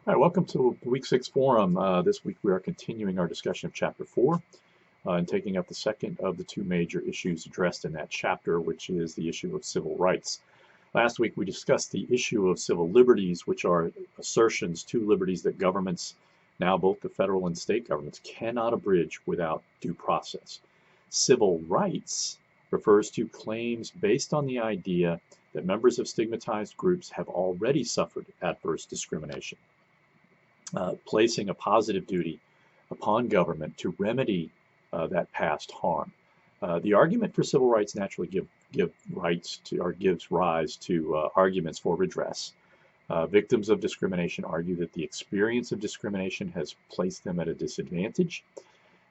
Hi, welcome to the Week 6 Forum. This week we are continuing our discussion of Chapter 4 and taking up the second of the two major issues addressed in that chapter, which is the issue of civil rights. Last week we discussed the issue of civil liberties, which are assertions to liberties that governments, now both the federal and state governments, cannot abridge without due process. Civil rights refers to claims based on the idea that members of stigmatized groups have already suffered adverse discrimination. Placing a positive duty upon government to remedy that past harm. The argument for civil rights naturally gives rise to arguments for redress. Victims of discrimination argue that the experience of discrimination has placed them at a disadvantage,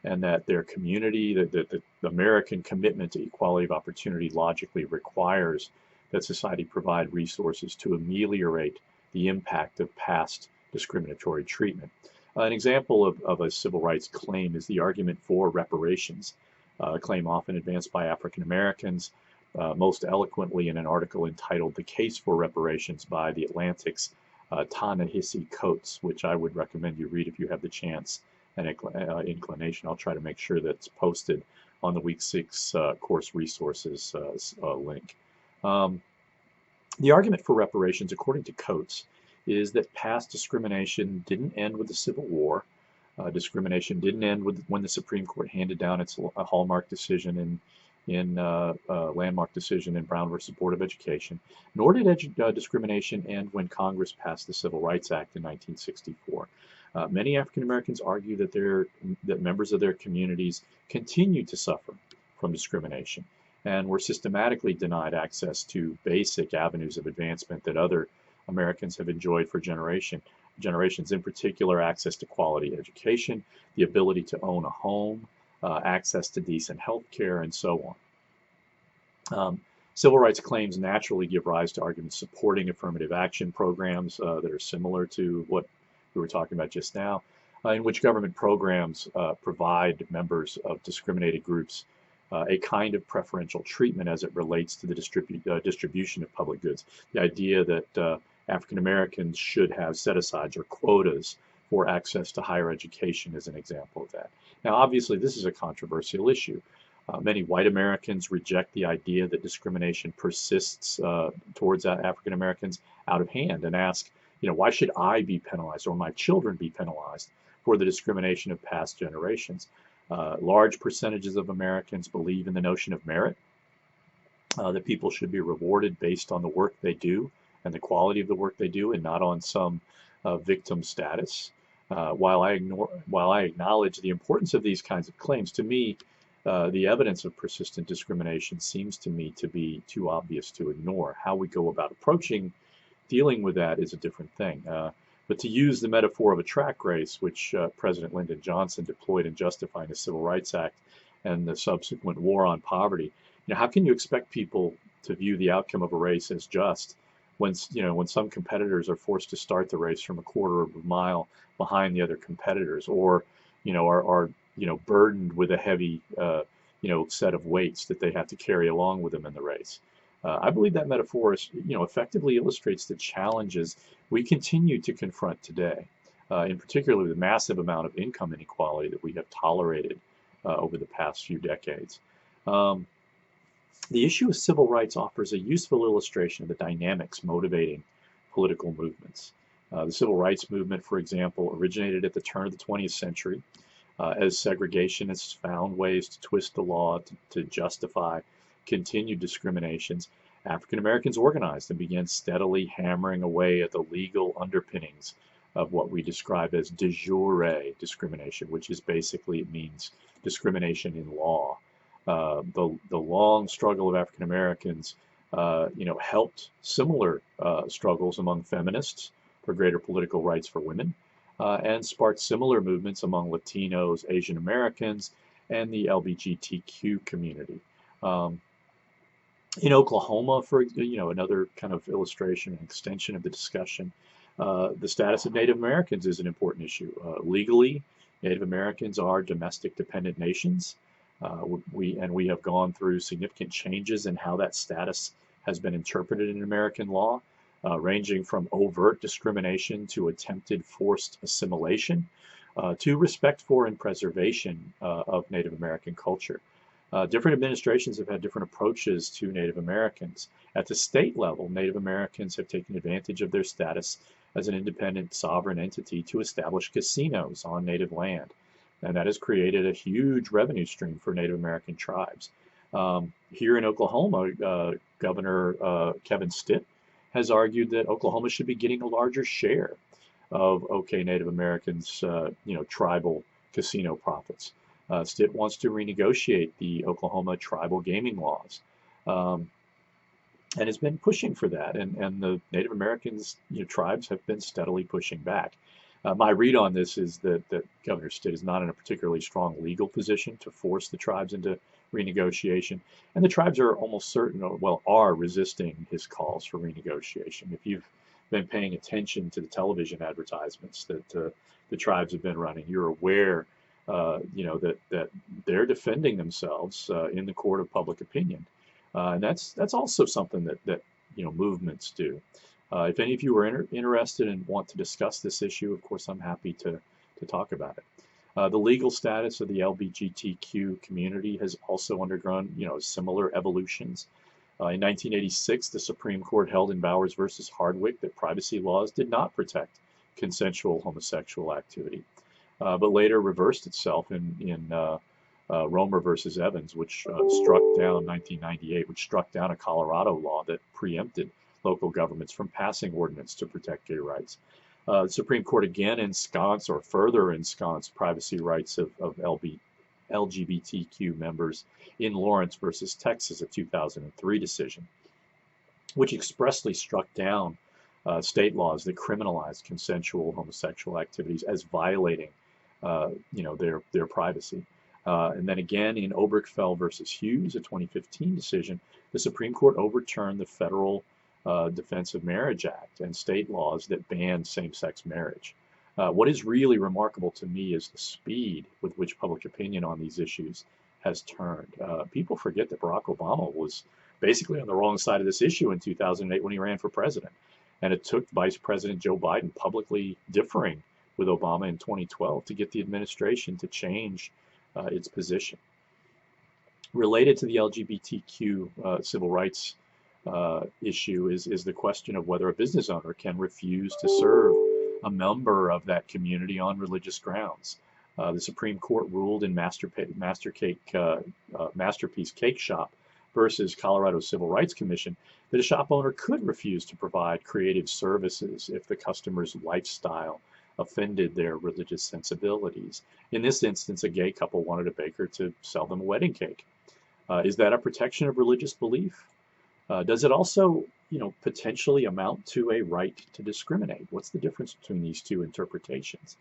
and that their community, the American commitment to equality of opportunity logically requires that society provide resources to ameliorate the impact of past discriminatory treatment. An example of a civil rights claim is the argument for reparations, a claim often advanced by African Americans, most eloquently in an article entitled "The Case for Reparations" by The Atlantic's Ta-Nehisi Coates, which I would recommend you read if you have the chance and inclination. I'll try to make sure that's posted on the Week 6 course resources link. The argument for reparations, according to Coates, is that past discrimination didn't end with the Civil War. Discrimination didn't end when the Supreme Court handed down its hallmark decision landmark decision in Brown versus Board of Education, nor did discrimination end when Congress passed the Civil Rights Act in 1964. Many African Americans argue that members of their communities continue to suffer from discrimination and were systematically denied access to basic avenues of advancement that other Americans have enjoyed for generations, in particular access to quality education, the ability to own a home, access to decent health care, and so on. Civil rights claims naturally give rise to arguments supporting affirmative action programs that are similar to what we were talking about just now, in which government programs provide members of discriminated groups a kind of preferential treatment as it relates to the distribution of public goods. The idea that African Americans should have set-asides or quotas for access to higher education is an example of that. Now, obviously, this is a controversial issue. Many white Americans reject the idea that discrimination persists towards African Americans out of hand and ask, why should I be penalized or my children be penalized for the discrimination of past generations? Large percentages of Americans believe in the notion of merit, that people should be rewarded based on the work they do and the quality of the work they do and not on some victim status. While I acknowledge the importance of these kinds of claims, to me, the evidence of persistent discrimination seems to me to be too obvious to ignore. How we go about dealing with that is a different thing. But to use the metaphor of a track race, which President Lyndon Johnson deployed in justifying the Civil Rights Act and the subsequent war on poverty, how can you expect people to view the outcome of a race as just when some competitors are forced to start the race from a quarter of a mile behind the other competitors, or are burdened with a heavy set of weights that they have to carry along with them in the race? I believe that metaphor effectively illustrates the challenges we continue to confront today, in particular the massive amount of income inequality that we have tolerated over the past few decades. The issue of civil rights offers a useful illustration of the dynamics motivating political movements. The civil rights movement, for example, originated at the turn of the 20th century as segregationists found ways to twist the law to justify continued discriminations. African Americans organized and began steadily hammering away at the legal underpinnings of what we describe as de jure discrimination, which is basically, it means discrimination in law. The long struggle of African Americans, helped similar struggles among feminists for greater political rights for women, and sparked similar movements among Latinos, Asian Americans, and the LGBTQ community. In Oklahoma, for another kind of illustration and extension of the discussion, the status of Native Americans is an important issue. Legally, Native Americans are domestic dependent nations. We have gone through significant changes in how that status has been interpreted in American law. ranging from overt discrimination to attempted forced assimilation to respect for and preservation of Native American culture. Different administrations have had different approaches to Native Americans. At the state level, Native Americans have taken advantage of their status as an independent sovereign entity to establish casinos on Native land. And that has created a huge revenue stream for Native American tribes. Here in Oklahoma, Governor Kevin Stitt has argued that Oklahoma should be getting a larger share of OK Native Americans, tribal casino profits. Stitt wants to renegotiate the Oklahoma tribal gaming laws, and has been pushing for that. And the Native Americans, tribes have been steadily pushing back. My read on this is that Governor Stitt is not in a particularly strong legal position to force the tribes into renegotiation, and the tribes are almost certain, are resisting his calls for renegotiation. If you've been paying attention to the television advertisements that the tribes have been running, you're aware that they're defending themselves in the court of public opinion, and that's also something that movements do. If any of you are interested and want to discuss this issue, of course, I'm happy to talk about it. The legal status of the LGBTQ community has also undergone similar evolutions. In 1986, the Supreme Court held in Bowers versus Hardwick that privacy laws did not protect consensual homosexual activity, but later reversed itself in Romer versus Evans, which struck down 1998, which struck down a Colorado law that preempted local governments from passing ordinance to protect gay rights. The Supreme Court again further ensconced privacy rights of LGBTQ members in Lawrence versus Texas, a 2003 decision, which expressly struck down state laws that criminalized consensual homosexual activities as violating, their privacy. And then again in Obergefell versus Hughes, a 2015 decision, the Supreme Court overturned the federal Defense of Marriage Act and state laws that ban same-sex marriage. What is really remarkable to me is the speed with which public opinion on these issues has turned. People forget that Barack Obama was basically on the wrong side of this issue in 2008 when he ran for president. And it took Vice President Joe Biden publicly differing with Obama in 2012 to get the administration to change its position. Related to the LGBTQ civil rights issue is the question of whether a business owner can refuse to serve a member of that community on religious grounds. The Supreme Court ruled in Masterpiece Cake Shop versus Colorado Civil Rights Commission that a shop owner could refuse to provide creative services if the customer's lifestyle offended their religious sensibilities. In this instance, a gay couple wanted a baker to sell them a wedding cake. Is that a protection of religious belief? Does it also, potentially amount to a right to discriminate? What's the difference between these two interpretations?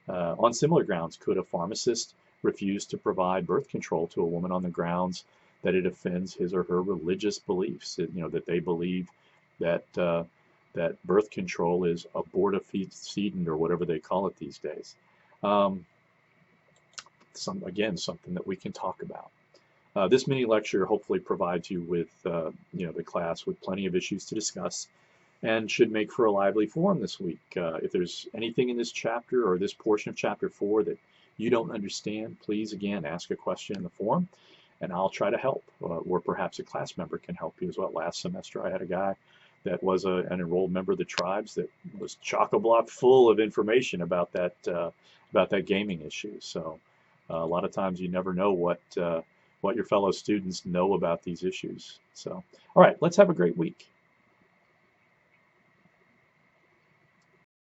On similar grounds, could a pharmacist refuse to provide birth control to a woman on the grounds that it offends his or her religious beliefs? That they believe that that birth control is abortifacient or whatever they call it these days. Something that we can talk about. This mini lecture hopefully provides you with, the class with plenty of issues to discuss and should make for a lively forum this week. If there's anything in this chapter or this portion of chapter 4 that you don't understand, please, again, ask a question in the forum and I'll try to help, or perhaps a class member can help you as well. Last semester, I had a guy that was an enrolled member of the tribes that was chock-a-block full of information about that gaming issue. So a lot of times you never know what your fellow students know about these issues. So, all right, let's have a great week.